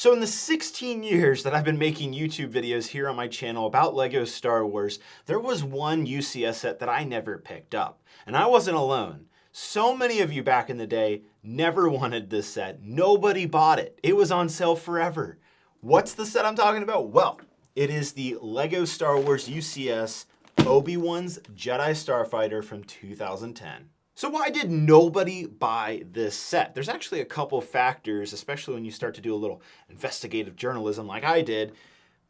So in the 16 years that I've been making YouTube videos here on my channel about LEGO Star Wars, there was one UCS set that I never picked up. And I wasn't alone. So many of you back in the day never wanted this set. Nobody bought it. It was on sale forever. What's the set I'm talking about? Well, it is the LEGO Star Wars UCS Obi-Wan's Jedi Starfighter from 2010. So why did nobody buy this set? There's actually a couple factors, especially when you start to do a little investigative journalism like I did.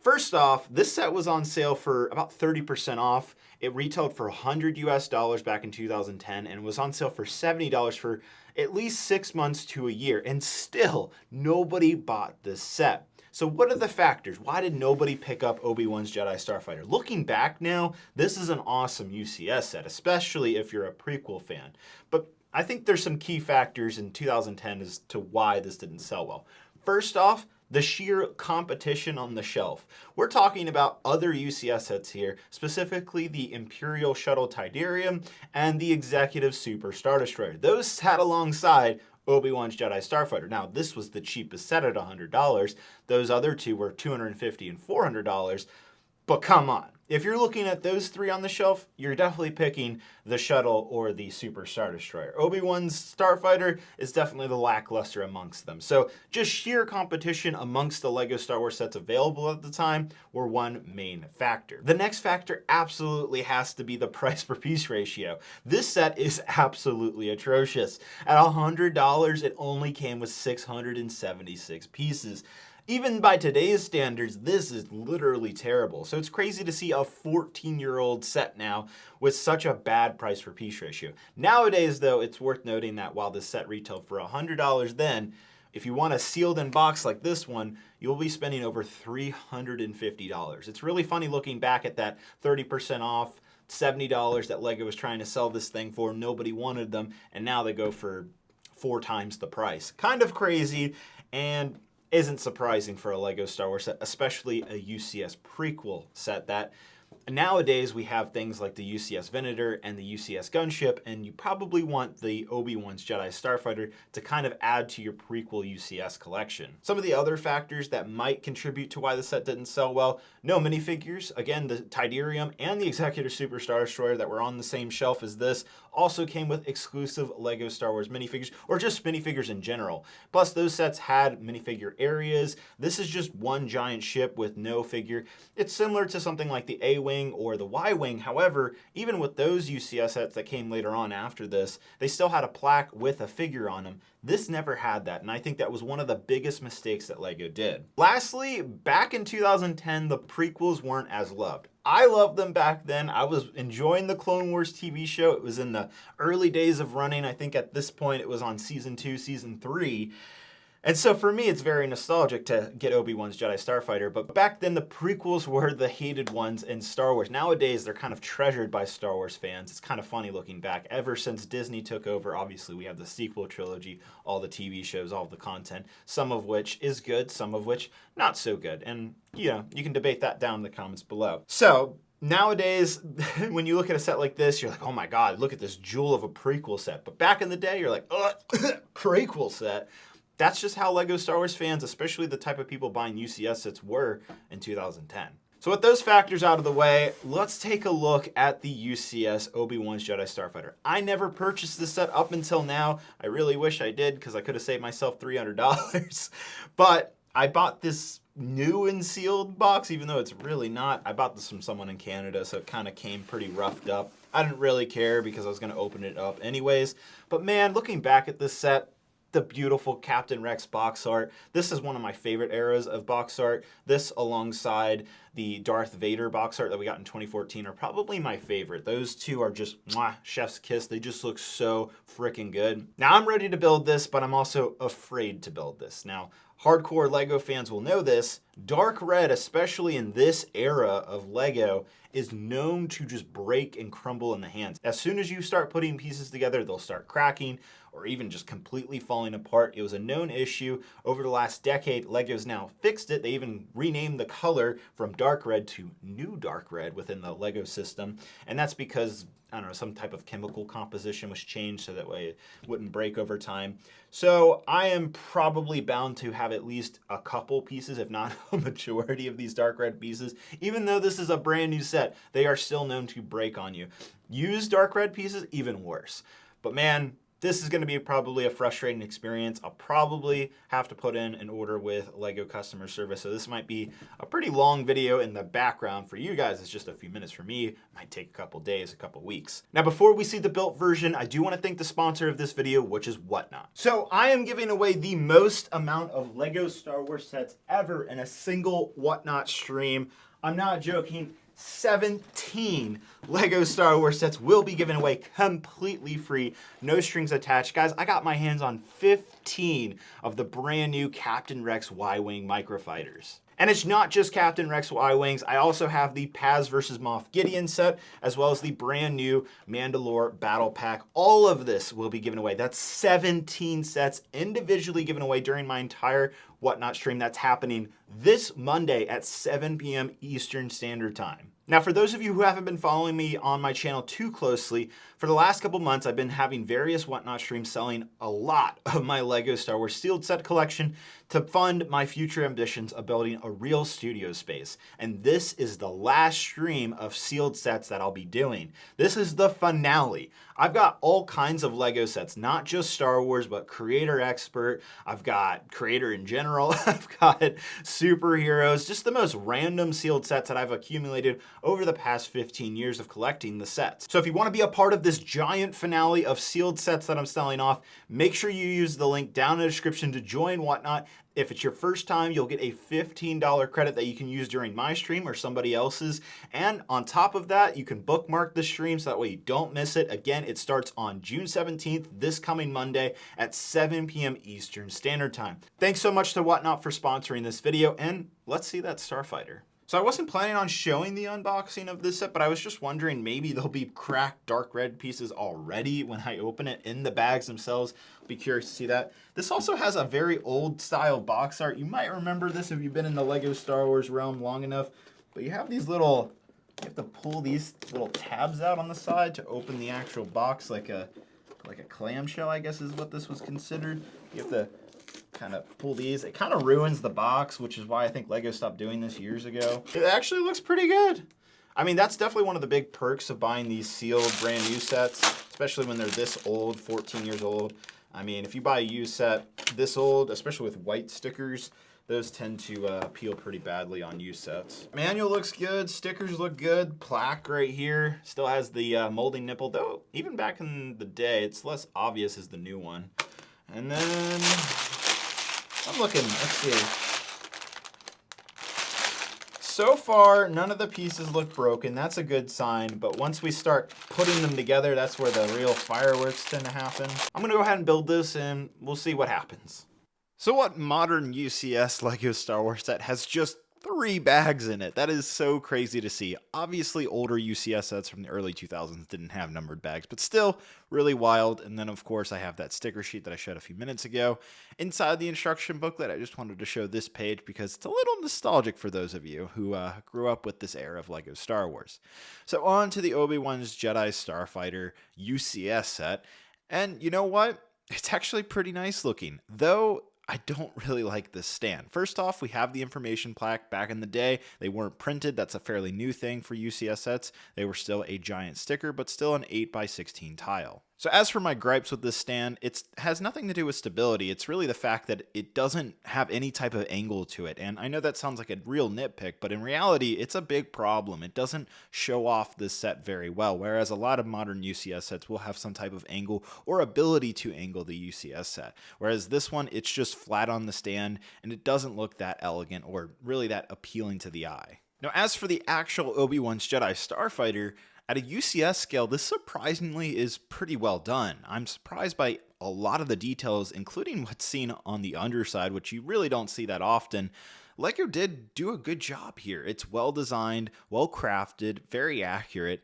First off, this set was on sale for about 30% off. It retailed for $100 US back in 2010 and was on sale for $70 for at least 6 months to a year. And still, nobody bought this set. So what are the factors? Why did nobody pick up Obi-Wan's Jedi Starfighter? Looking back now, this is an awesome UCS set, especially if you're a prequel fan. But I think there's some key factors in 2010 as to why this didn't sell well. First off, the sheer competition on the shelf. We're talking about other UCS sets here, specifically the Imperial Shuttle Tidarium and the Executive Super Star Destroyer. Those sat alongside Obi-Wan's Jedi Starfighter. Now, this was the cheapest set at $100. Those other two were $250 and $400. But come on. If you're looking at those three on the shelf, you're definitely picking the Shuttle or the Super Star Destroyer. Obi-Wan's Starfighter is definitely the lackluster amongst them. So just sheer competition amongst the LEGO Star Wars sets available at the time were one main factor. The next factor absolutely has to be the price per piece ratio. This set is absolutely atrocious. At $100, it only came with 676 pieces. Even by today's standards, this is literally terrible. So it's crazy to see a 14-year-old set now with such a bad price per piece ratio. Nowadays, though, it's worth noting that while this set retailed for $100 then, if you want a sealed in box like this one, you'll be spending over $350. It's really funny looking back at that 30% off, $70 that LEGO was trying to sell this thing for. Nobody wanted them, and now they go for 4 times the price. Kind of crazy, and isn't surprising for a LEGO Star Wars set, especially a UCS prequel set that nowadays we have things like the UCS Venator and the UCS Gunship, and you probably want the Obi-Wan's Jedi Starfighter to kind of add to your prequel UCS collection. Some of the other factors that might contribute to why the set didn't sell well: no minifigures. Again, the Tidarium and the Executive Super Star Destroyer that were on the same shelf as this also came with exclusive LEGO Star Wars minifigures, or just minifigures in general. Plus, those sets had minifigure areas. This is just one giant ship with no figure. It's similar to something like the A-Wing or the Y-Wing. However, even with those UCS sets that came later on after this, they still had a plaque with a figure on them. This never had that, and I think that was one of the biggest mistakes that LEGO did. Lastly, back in 2010, the prequels weren't as loved. I loved them back then. I was enjoying the Clone Wars TV show. It was in the early days of running. I think at this point it was on season 2, season 3. And so for me, it's very nostalgic to get Obi-Wan's Jedi Starfighter, but back then the prequels were the hated ones in Star Wars. Nowadays, they're kind of treasured by Star Wars fans. It's kind of funny looking back. Ever since Disney took over, obviously we have the sequel trilogy, all the TV shows, all the content, some of which is good, some of which not so good. And, you know, you can debate that down in the comments below. So nowadays, when you look at a set like this, you're like, oh my God, look at this jewel of a prequel set. But back in the day, you're like, ugh, prequel set. That's just how LEGO Star Wars fans, especially the type of people buying UCS sets, were in 2010. So with those factors out of the way, let's take a look at the UCS Obi-Wan's Jedi Starfighter. I never purchased this set up until now. I really wish I did, because I could have saved myself $300. But I bought this new and sealed box, even though it's really not. I bought this from someone in Canada, so it kind of came pretty roughed up. I didn't really care because I was going to open it up anyways. But man, looking back at this set, the beautiful Captain Rex box art. This is one of my favorite eras of box art. This alongside the Darth Vader box art that we got in 2014 are probably my favorite. Those two are just mwah, chef's kiss. They just look so freaking good. Now I'm ready to build this, but I'm also afraid to build this. Now, hardcore LEGO fans will know this. Dark red, especially in this era of LEGO, is known to just break and crumble in the hands. As soon as you start putting pieces together, they'll start cracking or even just completely falling apart. It was a known issue over the last decade. LEGO's now fixed it. They even renamed the color from dark red to new dark red within the LEGO system. And that's because, I don't know, some type of chemical composition was changed so that way it wouldn't break over time. So I am probably bound to have at least a couple pieces, if not a majority of these dark red pieces. Even though this is a brand new set, they are still known to break on you. Used dark red pieces, even worse. But man, this is going to be probably a frustrating experience. I'll probably have to put in an order with LEGO customer service. So this might be a pretty long video in the background. For you guys, it's just a few minutes. For me, it might take a couple days, a couple weeks. Now, before we see the built version, I do want to thank the sponsor of this video, which is Whatnot. So I am giving away the most amount of LEGO Star Wars sets ever in a single Whatnot stream. I'm not joking. 17 LEGO Star Wars sets will be given away completely free, no strings attached. Guys, I got my hands on 15 of the brand new Captain Rex Y-Wing microfighters. And it's not just Captain Rex Y-Wings. I also have the Paz vs. Moff Gideon set, as well as the brand new Mandalore Battle Pack. All of this will be given away. That's 17 sets individually given away during my entire Whatnot stream. That's happening this Monday at 7 p.m. Eastern Standard Time. Now, for those of you who haven't been following me on my channel too closely, for the last couple months, I've been having various Whatnot streams selling a lot of my LEGO Star Wars sealed set collection to fund my future ambitions of building a real studio space. And this is the last stream of sealed sets that I'll be doing. This is the finale. I've got all kinds of LEGO sets, not just Star Wars, but Creator Expert. I've got Creator in general. I've got superheroes, just the most random sealed sets that I've accumulated over the past 15 years of collecting the sets. So if you want to be a part of this giant finale of sealed sets that I'm selling off, make sure you use the link down in the description to join Whatnot. If it's your first time, you'll get a $15 credit that you can use during my stream or somebody else's. And on top of that, you can bookmark the stream so that way you don't miss it. Again, it starts on June 17th, this coming Monday at 7 p.m. Eastern Standard Time. Thanks so much to Whatnot for sponsoring this video, and let's see that Starfighter. So I wasn't planning on showing the unboxing of this set, but I was just wondering maybe there'll be cracked dark red pieces already when I open it in the bags themselves. I'll be curious to see that. This also has a very old style box art. You might remember this if you've been in the LEGO Star Wars realm long enough, but you have these little, you have to pull these little tabs out on the side to open the actual box like a clamshell, I guess is what this was considered. You have to kind of pull these. It kind of ruins the box, which is why I think LEGO stopped doing this years ago. It actually looks pretty good. I mean, that's definitely one of the big perks of buying these sealed brand new sets, especially when they're this old, 14 years old. I mean, if you buy a used set this old, especially with white stickers, those tend to appeal pretty badly on used sets. Manual looks good, stickers look good, plaque right here still has the molding nipple, though even back in the day, it's less obvious as the new one. And then I'm looking, let's see. So far, none of the pieces look broken. That's a good sign, but once we start putting them together, that's where the real fireworks tend to happen. I'm gonna go ahead and build this and we'll see what happens. So what modern UCS LEGO Star Wars set has just 3 bags in it? That is so crazy to see. Obviously, older UCS sets from the early 2000s didn't have numbered bags, but still really wild. And then, of course, I have that sticker sheet that I showed a few minutes ago. Inside the instruction booklet, I just wanted to show this page because it's a little nostalgic for those of you who grew up with this era of LEGO Star Wars. So on to the Obi-Wan's Jedi Starfighter UCS set. And you know what? It's actually pretty nice looking, though I don't really like this stand. First off, we have the information plaque. Back in the day, they weren't printed. That's a fairly new thing for UCS sets. They were still a giant sticker, but still an 8x16 tile. So as for my gripes with this stand, it has nothing to do with stability. It's really the fact that it doesn't have any type of angle to it. And I know that sounds like a real nitpick, but in reality, it's a big problem. It doesn't show off this set very well, whereas a lot of modern UCS sets will have some type of angle or ability to angle the UCS set. Whereas this one, it's just flat on the stand, and it doesn't look that elegant or really that appealing to the eye. Now, as for the actual Obi-Wan's Jedi Starfighter, At a UCS scale, this surprisingly is pretty well done. I'm surprised by a lot of the details, including what's seen on the underside, which you really don't see that often. LEGO did do a good job here. It's well designed, well crafted, very accurate,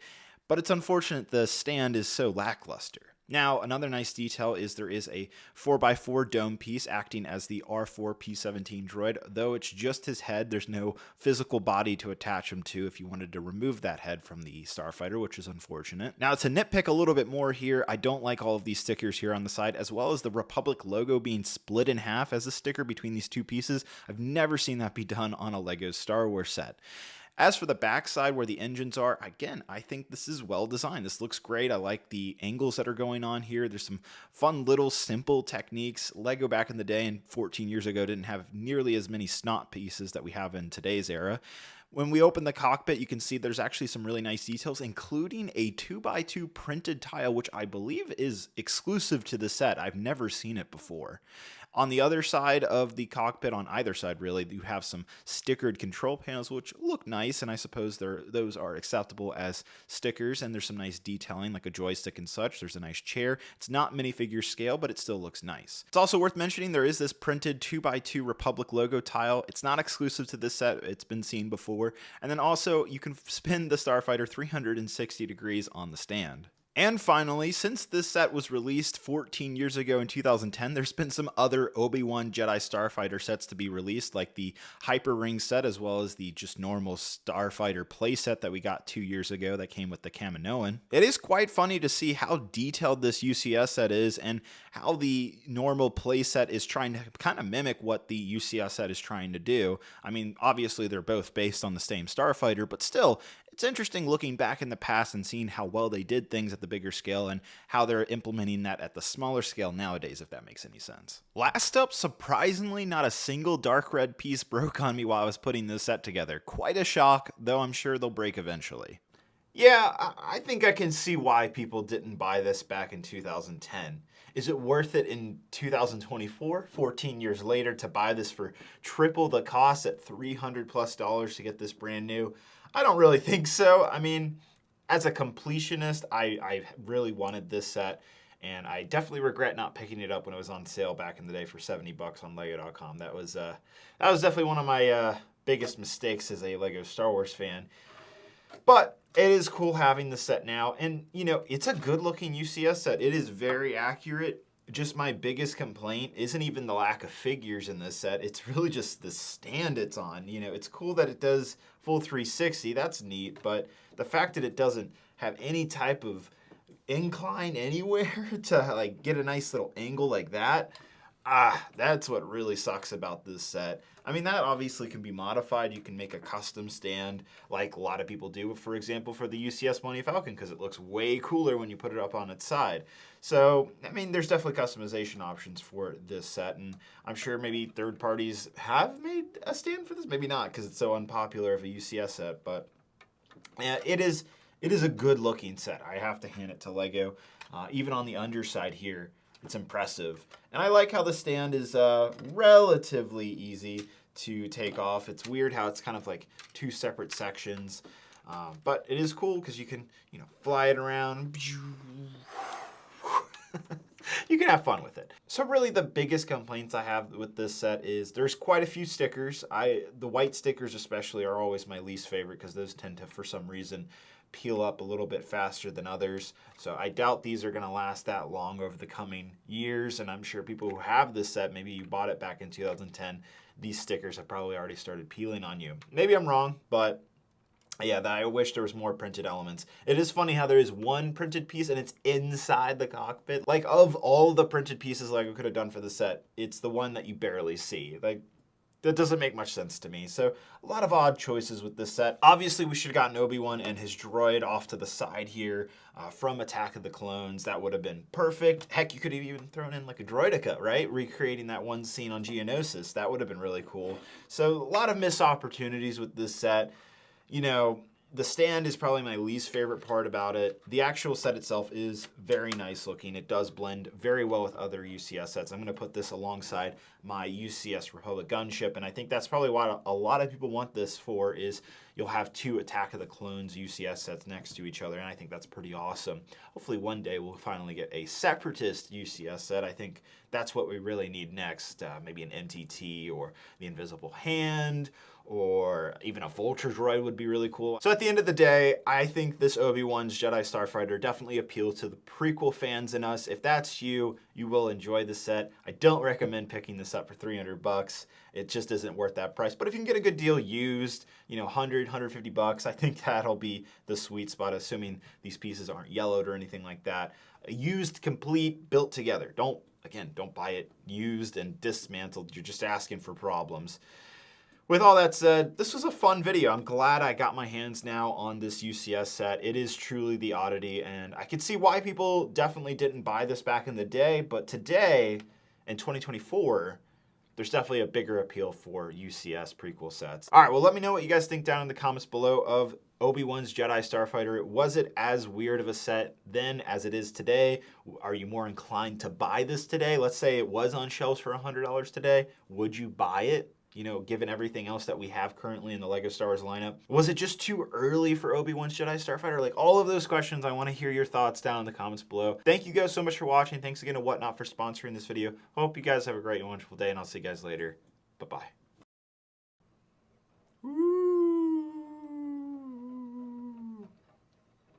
but it's unfortunate the stand is so lackluster. Now, another nice detail is there is a 4x4 dome piece acting as the R4P17 droid. Though it's just his head, there's no physical body to attach him to if you wanted to remove that head from the Starfighter, which is unfortunate. Now, to nitpick a little bit more here, I don't like all of these stickers here on the side, as well as the Republic logo being split in half as a sticker between these two pieces. I've never seen that be done on a LEGO Star Wars set. As for the backside where the engines are, again, I think this is well designed. This looks great. I like the angles that are going on here. There's some fun little simple techniques. LEGO back in the day and 14 years ago didn't have nearly as many snot pieces that we have in today's era. When we open the cockpit, you can see there's actually some really nice details, including a 2x2 printed tile, which I believe is exclusive to the set. I've never seen it before. On the other side of the cockpit, on either side really, you have some stickered control panels, which look nice, and I suppose those are acceptable as stickers, and there's some nice detailing like a joystick and such. There's a nice chair. It's not minifigure scale, but it still looks nice. It's also worth mentioning there is this printed 2x2 Republic logo tile. It's not exclusive to this set. It's been seen before. And then also, you can spin the Starfighter 360 degrees on the stand. And finally, since this set was released 14 years ago in 2010, there's been some other Obi-Wan Jedi Starfighter sets to be released, like the Hyper Ring set, as well as the just normal Starfighter playset that we got 2 years ago that came with the Kaminoan. It is quite funny to see how detailed this UCS set is and how the normal playset is trying to kind of mimic what the UCS set is trying to do. I mean, obviously they're both based on the same Starfighter, but still, it's interesting looking back in the past and seeing how well they did things at the bigger scale and how they're implementing that at the smaller scale nowadays, if that makes any sense. Last up, surprisingly, not a single dark red piece broke on me while I was putting this set together. Quite a shock, though I'm sure they'll break eventually. Yeah, I think I can see why people didn't buy this back in 2010. Is it worth it in 2024, 14 years later, to buy this for triple the cost at $300+ to get this brand new? I don't really think so. I mean, as a completionist, I really wanted this set, and I definitely regret not picking it up when it was on sale back in the day for $70 on Lego.com. That was definitely one of my biggest mistakes as a Lego Star Wars fan. But it is cool having the set now, and you know, it's a good looking UCS set. It is very accurate. Just my biggest complaint isn't even the lack of figures in this set. It's really just the stand it's on. You know, it's cool that it does full 360. That's neat, but the fact that it doesn't have any type of incline anywhere to like get a nice little angle like that, that's what really sucks about this set. I mean, that obviously can be modified. You can make a custom stand like a lot of people do, for example, for the UCS Millennium Falcon, because it looks way cooler when you put it up on its side. So, I mean, there's definitely customization options for this set, and I'm sure maybe third parties have made a stand for this. Maybe not, because it's so unpopular of a UCS set, but yeah, it is a good-looking set. I have to hand it to LEGO. Even on the underside here, it's impressive. And I like how the stand is relatively easy to take off. It's weird how it's kind of like two separate sections. But it is cool because you can, you know, fly it around. You can have fun with it. So really the biggest complaints I have with this set is there's quite a few stickers. The white stickers especially are always my least favorite because those tend to, for some reason, peel up a little bit faster than others. So I doubt these are going to last that long over the coming years, and I'm sure people who have this set, maybe you bought it back in 2010, these stickers have probably already started peeling on you. Maybe I'm wrong, but yeah, I wish there was more printed elements. It is funny how there is one printed piece and it's inside the cockpit. Like, of all the printed pieces LEGO could have done for the set, it's the one that you barely see. Like, that doesn't make much sense to me. So a lot of odd choices with this set. Obviously, we should have gotten Obi-Wan and his droid off to the side here from Attack of the Clones. That would have been perfect. Heck, you could have even thrown in like a droideka, right? Recreating that one scene on Geonosis. That would have been really cool. So a lot of missed opportunities with this set. You know, The stand is probably my least favorite part about it. The actual set itself is very nice looking. It does blend very well with other UCS sets. I'm going to put this alongside my UCS Republic gunship, and I think that's probably what a lot of people want this for, is you'll have two Attack of the Clones UCS sets next to each other, and I think that's pretty awesome. Hopefully one day we'll finally get a Separatist UCS set. I think that's what we really need next. Maybe an MTT or the Invisible Hand, or even a Vulture droid would be really cool. So at the end of the day, I think this Obi-Wan's Jedi Starfighter definitely appeals to the prequel fans in us. If that's you, you will enjoy the set. I don't recommend picking this up for $300. It just isn't worth that price. But if you can get a good deal used, you know, 100, 150 bucks, I think that'll be the sweet spot, assuming these pieces aren't yellowed or anything like that. Used, complete, built together. Don't buy it used and dismantled. You're just asking for problems. With all that said, this was a fun video. I'm glad I got my hands now on this UCS set. It is truly the oddity, and I can see why people definitely didn't buy this back in the day, but today, in 2024, there's definitely a bigger appeal for UCS prequel sets. All right, well, let me know what you guys think down in the comments below of Obi-Wan's Jedi Starfighter. Was it as weird of a set then as it is today? Are you more inclined to buy this today? Let's say it was on shelves for $100 today. Would you buy it? You know, given everything else that we have currently in the LEGO Star Wars lineup. Was it just too early for Obi-Wan's Jedi Starfighter? Like, all of those questions, I want to hear your thoughts down in the comments below. Thank you guys so much for watching. Thanks again to Whatnot for sponsoring this video. Hope you guys have a great and wonderful day, and I'll see you guys later. Bye-bye.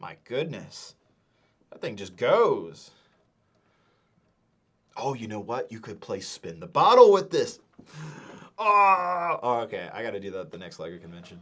My goodness. That thing just goes. Oh, you know what? You could play spin the bottle with this. Oh, okay. I got to do that at the next LEGO convention.